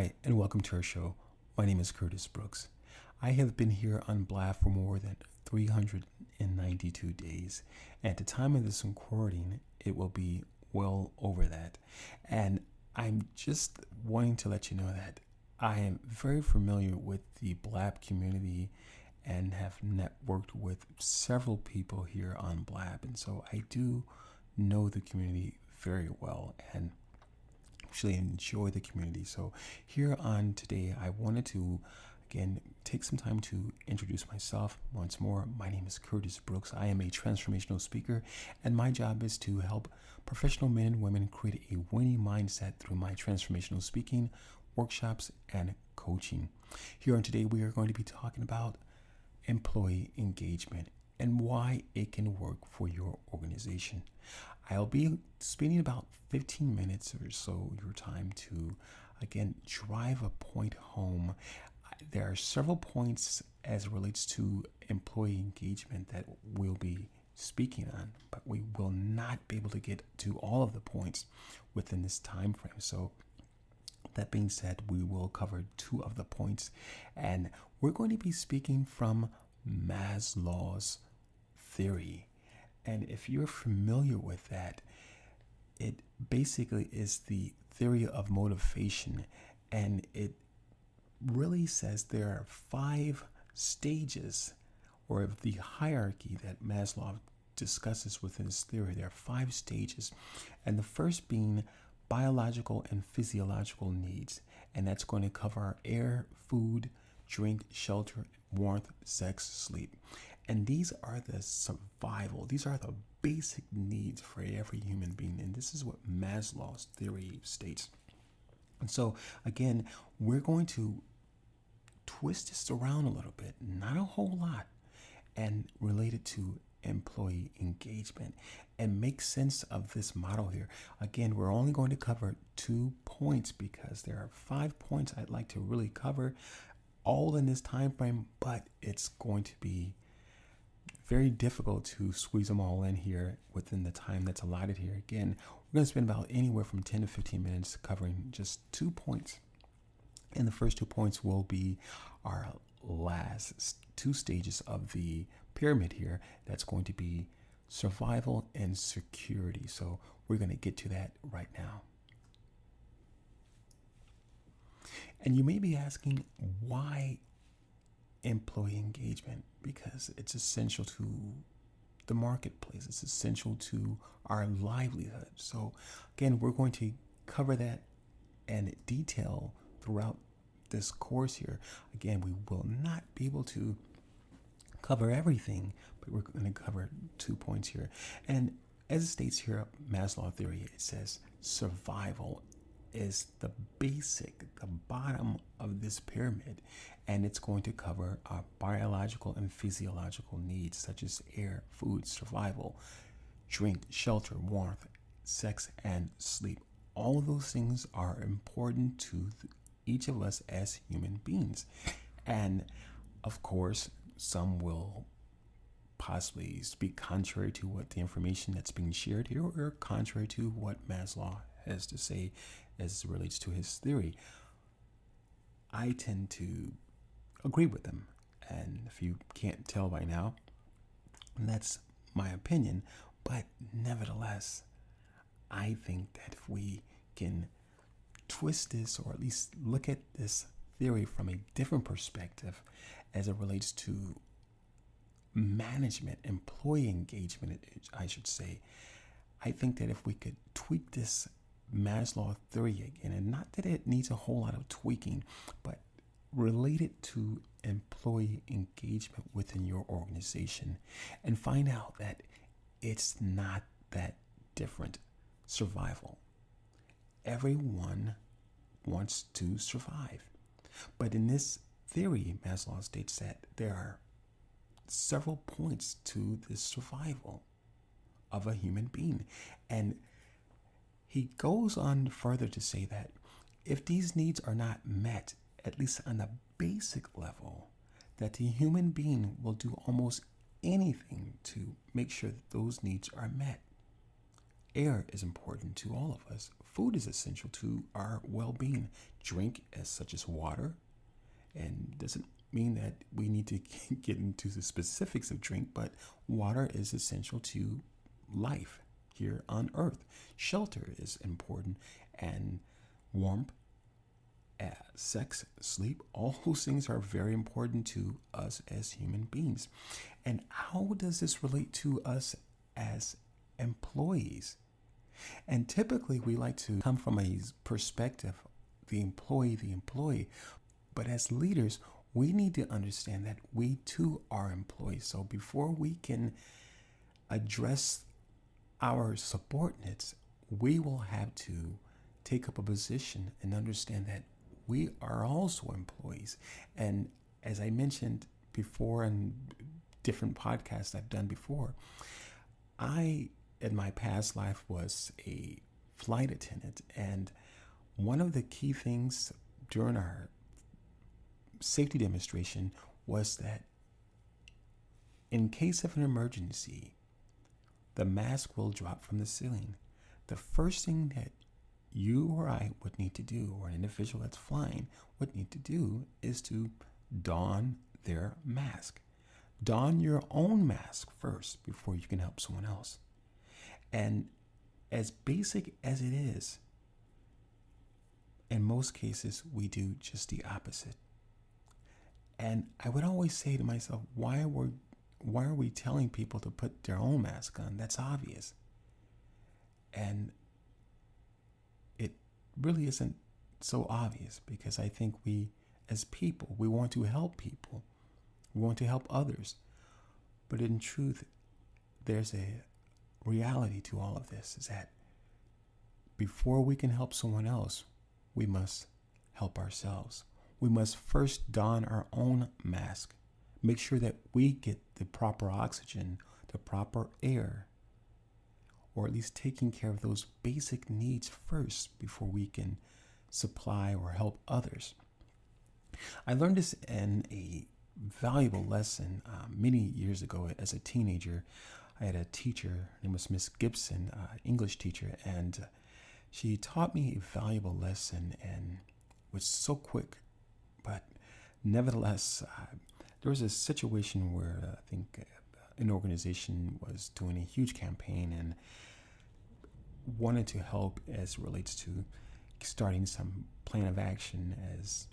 Hi, and welcome to our show. My name is Curtis Brooks. I have been here on Blab for more than 392 days. At the time of this recording, it will be well over that. And I'm just wanting to let you know that I am very familiar with the Blab community and have networked with several people here on Blab. And so I do know the community very well and actually enjoy the community. So here on today, I wanted to again take some time to introduce myself once more. My name is Curtis Brooks. I am a transformational speaker, and my job is to help professional men and women create a winning mindset through my transformational speaking, workshops, and coaching. Here on today, we are going to be talking about employee engagement and why it can work for your organization. I'll be spending about 15 minutes or so your time to, again, drive a point home. There are several points as it relates to employee engagement that we'll be speaking on, but we will not be able to get to all of the points within this time frame. So that being said, we will cover two of the points, and we're going to be speaking from Maslow's Theory. And if you're familiar with that, it basically is the theory of motivation. And it really says there are 5 stages, or the hierarchy that Maslow discusses within his theory. There are 5 stages. And the first being biological and physiological needs. And that's going to cover air, food, drink, shelter, warmth, sex, sleep. And these are the survival. These are the basic needs for every human being. And this is what Maslow's theory states. And so, again, we're going to twist this around a little bit, not a whole lot, and relate it to employee engagement and make sense of this model here. Again, we're only going to cover 2 points because there are 5 points I'd like to really cover all in this time frame, but it's going to be very difficult to squeeze them all in here within the time that's allotted here. Again, we're going to spend about anywhere from 10 to 15 minutes covering just 2 points. And the first 2 points will be our last 2 stages of the pyramid here. That's going to be survival and security. So we're going to get to that right now. And you may be asking, why employee engagement? Because it's essential to the marketplace. It's essential to our livelihood. So again, we're going to cover that in detail throughout this course here. Again, we will not be able to cover everything, but we're going to cover 2 points here. And as it states here, Maslow theory, it says survival is the basic, the bottom of this pyramid, and it's going to cover our biological and physiological needs such as air, food, survival, drink, shelter, warmth, sex, and sleep. All of those things are important to each of us as human beings. And of course, some will possibly speak contrary to what the information that's being shared here, or contrary to what Maslow has to say as it relates to his theory. I tend to agree with them, and if you can't tell by now, that's my opinion. But nevertheless, I think that if we can twist this, or at least look at this theory from a different perspective as it relates to management, employee engagement, I should say, I think that if we could tweak this Maslow theory again, and not that it needs a whole lot of tweaking, but relate it to employee engagement within your organization and find out that it's not that different. Survival. Everyone wants to survive. But in this theory, Maslow states that there are several points to the survival of a human being. And he goes on further to say that if these needs are not met, at least on the basic level, that the human being will do almost anything to make sure that those needs are met. Air is important to all of us. Food is essential to our well-being. Drink as such as water, and doesn't mean that we need to get into the specifics of drink, but water is essential to life here on earth. Shelter is important, and warmth, sex, sleep, all those things are very important to us as human beings. And how does this relate to us as employees? And typically we like to come from a perspective, the employee. But as leaders, we need to understand that we too are employees. So before we can address our subordinates, we will have to take up a position and understand that we are also employees. And as I mentioned before in different podcasts I've done before, I, in my past life, was a flight attendant. And one of the key things during our safety demonstration was that in case of an emergency, the mask will drop from the ceiling. The first thing that you or I would need to do, or an individual that's flying would need to do, is to don their mask. Don your own mask first before you can help someone else. And as basic as it is, in most cases, we do just the opposite. And I would always say to myself, why are we telling people to put their own mask on? That's obvious. And it really isn't so obvious, because I think we, as people, we want to help people. We want to help others. But in truth, there's a reality to all of this, is that before we can help someone else, we must help ourselves. We must first don our own mask, make sure that we get the proper oxygen, the proper air, or at least taking care of those basic needs first before we can supply or help others. I learned this in a valuable lesson many years ago as a teenager. I had a teacher, her name was Miss Gibson, English teacher, and she taught me a valuable lesson, and was so quick. But nevertheless, there was a situation where I think an organization was doing a huge campaign and wanted to help as it relates to starting some plan of action as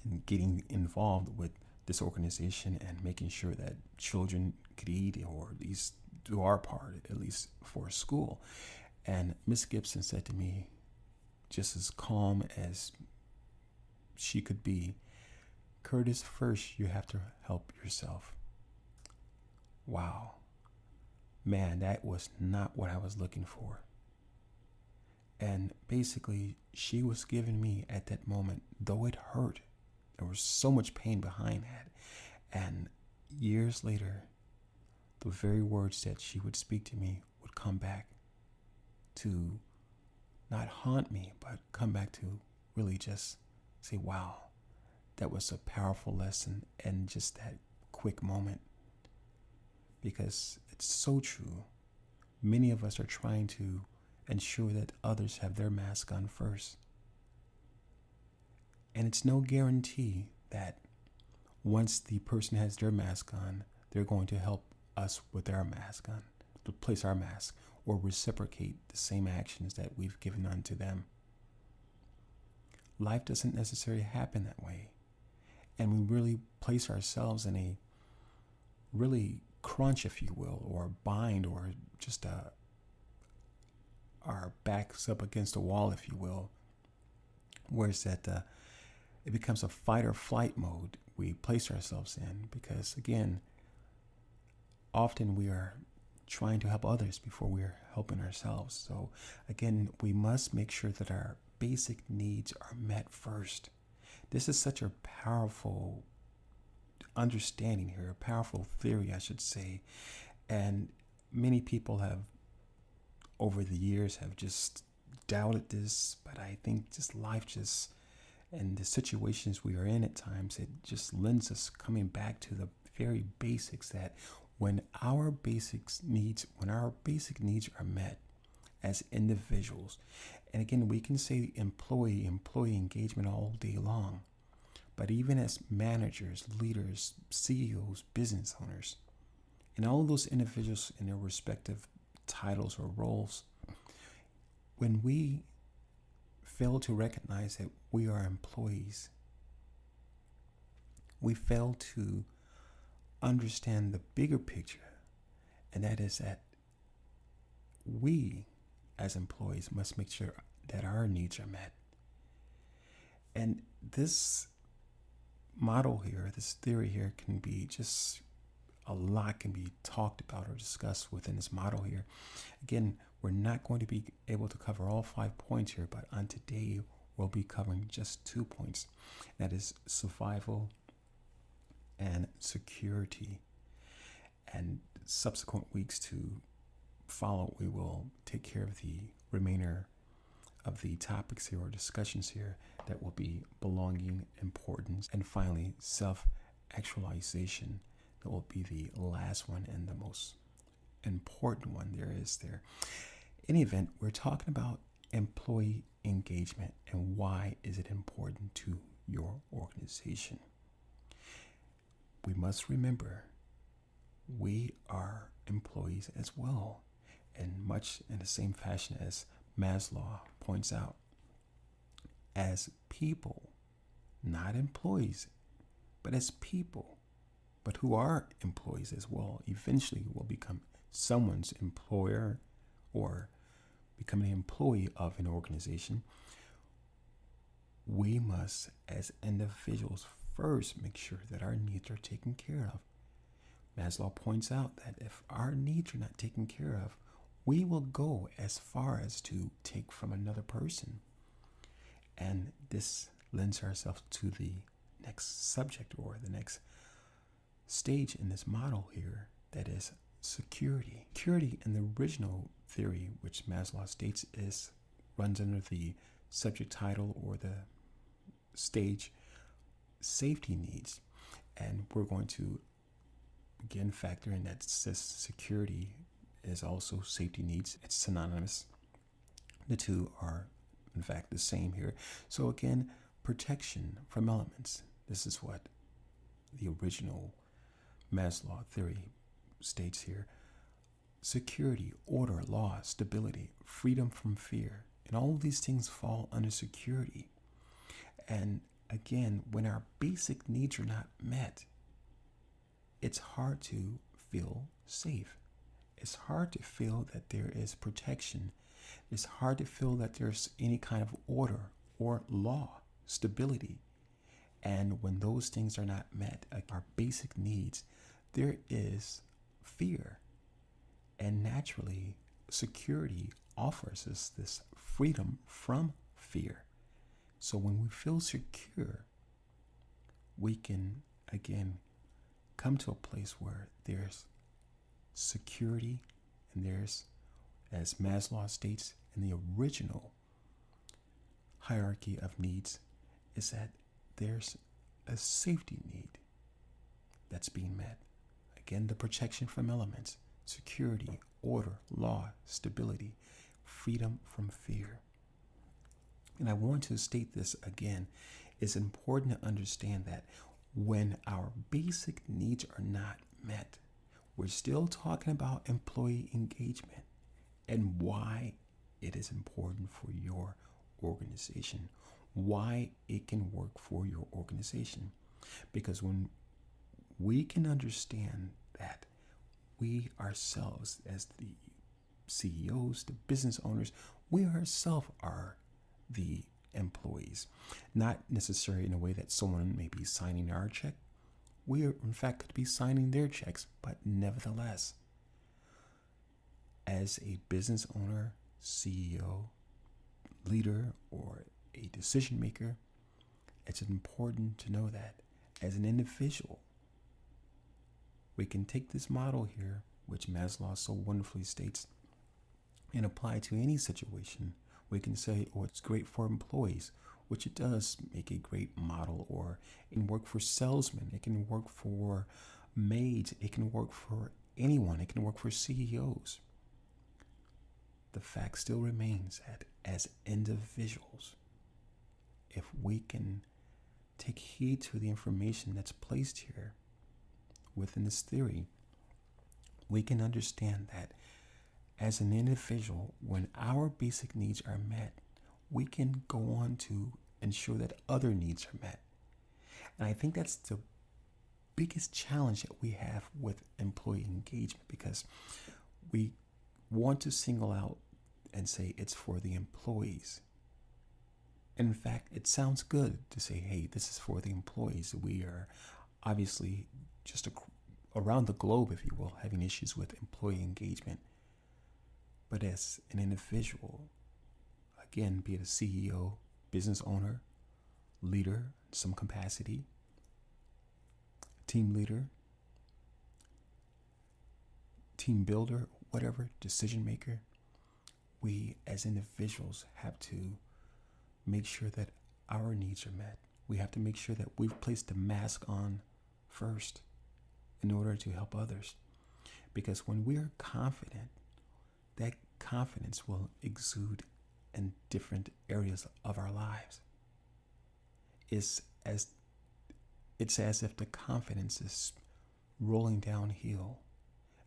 in getting involved with this organization and making sure that children could eat, or at least do our part, at least for school. And Miss Gibson said to me, just as calm as she could be, "Curtis, first you have to help yourself." Wow. Man, that was not what I was looking for. And basically, she was giving me at that moment, though it hurt, there was so much pain behind that. And years later, the very words that she would speak to me would come back to not haunt me, but come back to really just say, wow, that was a powerful lesson, and just that quick moment. Because it's so true. Many of us are trying to ensure that others have their mask on first. And it's no guarantee that once the person has their mask on, they're going to help us with our mask on, to place our mask, or reciprocate the same actions that we've given unto them. Life doesn't necessarily happen that way. And we really place ourselves in a really crunch, if you will, or bind, or just our backs up against a wall, if you will, where it's that it becomes a fight or flight mode we place ourselves in, because again, often we are trying to help others before we're helping ourselves. So again, we must make sure that our basic needs are met first. This is such a powerful understanding here, a powerful theory, I should say. And many people have, over the years, have just doubted this, but I think just life just, and the situations we are in at times, it just lends us coming back to the very basics, that when our basic needs are met, as individuals. And again, we can say employee engagement all day long. But even as managers, leaders, CEOs, business owners, and all those individuals in their respective titles or roles, when we fail to recognize that we are employees, we fail to understand the bigger picture, and that is that we as employees must make sure that our needs are met. And this model here, this theory here, can be just a lot can be talked about or discussed within this model here. Again, we're not going to be able to cover all 5 points here, but on today we'll be covering just 2 points. That is survival and security. And subsequent weeks to follow, we will take care of the remainder of the topics here or discussions here that will be belonging, importance, and finally self-actualization. That will be the last one and the most important one there is there. In any event, we're talking about employee engagement and why is it important to your organization. We must remember we are employees as well, and much in the same fashion as Maslow points out, as people, not employees, but as people, but who are employees as well, eventually will become someone's employer or become an employee of an organization. We must, as individuals, first make sure that our needs are taken care of. Maslow points out that if our needs are not taken care of, we will go as far as to take from another person. And this lends ourselves to the next subject or the next stage in this model here, that is security. Security in the original theory, which Maslow states runs under the subject title or the stage safety needs. And we're going to again factor in that security is also safety needs. It's synonymous. The two are in fact the same here. So again, protection from elements. This is what the original Maslow theory states here. Security, order, law, stability, freedom from fear. And all of these things fall under security. And again, when our basic needs are not met, it's hard to feel safe. It's hard to feel that there is protection. It's hard to feel that there's any kind of order or law, stability. And when those things are not met, our basic needs, there is fear. And naturally, security offers us this freedom from fear. So when we feel secure, we can, again, come to a place where there's security and there's, as Maslow states in the original hierarchy of needs, is that there's a safety need that's being met. Again, the protection from elements, security, order, law, stability, freedom from fear. And I want to state this again. It's important to understand that when our basic needs are not met, we're still talking about employee engagement and why it is important for your organization, why it can work for your organization. Because when we can understand that we ourselves, as the CEOs, the business owners, we ourselves are the employees, not necessarily in a way that someone may be signing our check. We are, in fact, could be signing their checks, but nevertheless, as a business owner, CEO, leader, or a decision maker, it's important to know that as an individual, we can take this model here, which Maslow so wonderfully states, and apply to any situation. We can say, oh, it's great for employees, which it does make a great model, or it can work for salesmen, it can work for maids, it can work for anyone, it can work for CEOs. the fact still remains that as individuals, if we can take heed to the information that's placed here within this theory, we can understand that as an individual, when our basic needs are met, we can go on to ensure that other needs are met. And I think that's the biggest challenge that we have with employee engagement, because we want to single out and say it's for the employees. In fact, it sounds good to say, hey, this is for the employees. We are obviously just around the globe, if you will, having issues with employee engagement. But as an individual, again, be it a CEO, business owner, leader, in some capacity, team leader, team builder, whatever, decision maker, we as individuals have to make sure that our needs are met. We have to make sure that we've placed the mask on first in order to help others. Because when we are confident, that confidence will exude in different areas of our lives. It's as if the confidence is rolling downhill,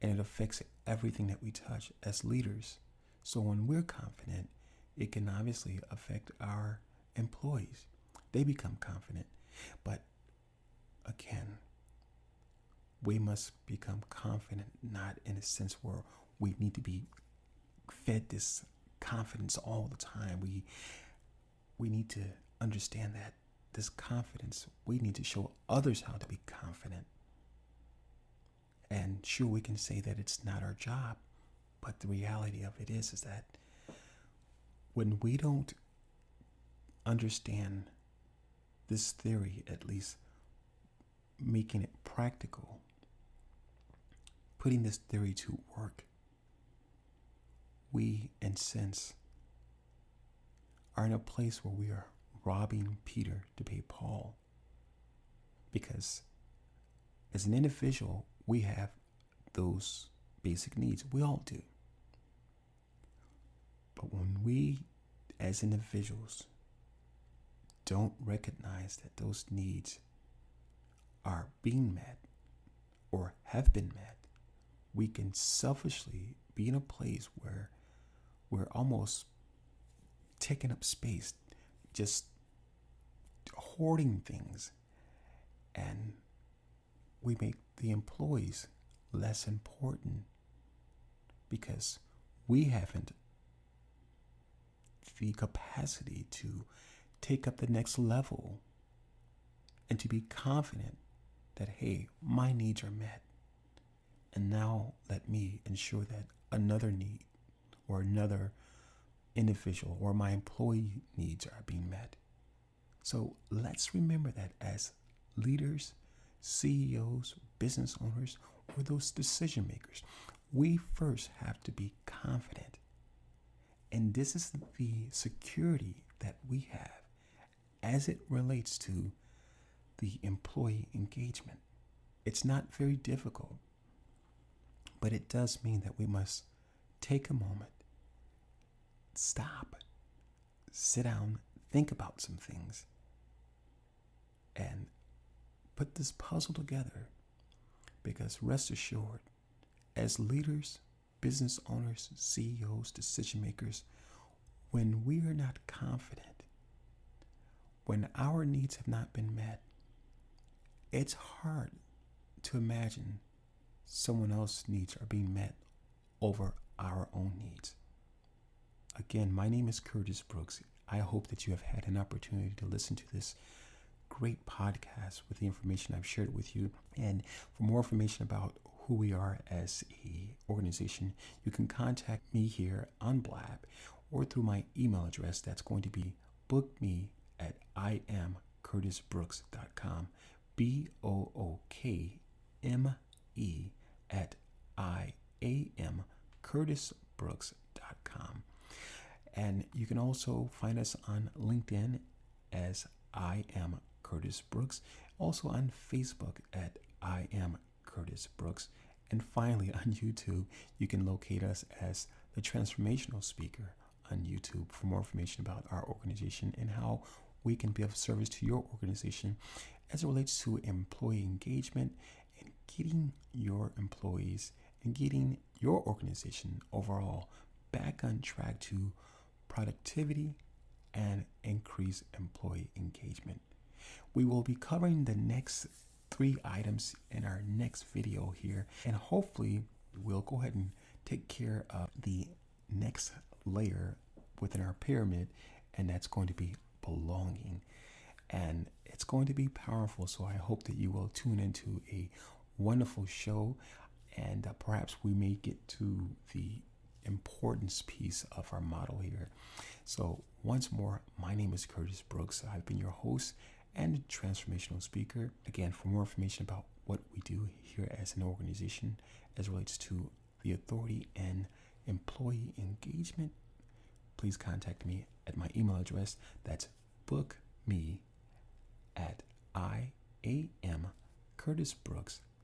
and it affects everything that we touch as leaders. So when we're confident, it can obviously affect our employees. They become confident. But again, we must become confident, not in a sense where we need to be fed this confidence all the time. We need to understand that this confidence, we need to show others how to be confident. And sure, we can say that it's not our job, but the reality of it is that when we don't understand this theory, at least making it practical, putting this theory to work, we, in a sense, are in a place where we are robbing Peter to pay Paul. Because as an individual, we have those basic needs. We all do. But when we, as individuals, don't recognize that those needs are being met or have been met, we can selfishly be in a place where we're almost taking up space, just hoarding things, and we make the employees less important because we haven't the capacity to take up the next level and to be confident that, hey, my needs are met. And now let me ensure that another need or another individual or my employee needs are being met. So let's remember that as leaders, CEOs, business owners, or those decision makers, we first have to be confident. And this is the security that we have as it relates to the employee engagement. It's not very difficult, but it does mean that we must take a moment, stop, sit down, think about some things, and put this puzzle together. Because rest assured, as leaders, business owners, CEOs, decision makers, when we are not confident, when our needs have not been met, it's hard to imagine someone else's needs are being met over our own needs. Again, my name is Curtis Brooks. I hope that you have had an opportunity to listen to this great podcast with the information I've shared with you. And for more information about who we are as a organization, you can contact me here on Blab or through my email address. That's going to be bookme@iamcurtisbrooks.com, BOOKME@IAMCurtisbrooks.com. And you can also find us on LinkedIn as I Am Curtis Brooks, also on Facebook at I Am Curtis Brooks, and finally on YouTube you can locate us as the Transformational Speaker on YouTube for more information about our organization and how we can be of service to your organization as it relates to employee engagement and getting your employees and getting your organization overall back on track to productivity and increase employee engagement. We will be covering the next 3 items in our next video here, and hopefully we'll go ahead and take care of the next layer within our pyramid, and that's going to be belonging. And it's going to be powerful, so I hope that you will tune into a wonderful show, and perhaps we may get to the importance piece of our model here. So once more, my name is Curtis Brooks. I've been your host and transformational speaker. Again, for more information about what we do here as an organization as it relates to the authority and employee engagement, please contact me at my email address. That's bookme@iamcurtisbrooks.com.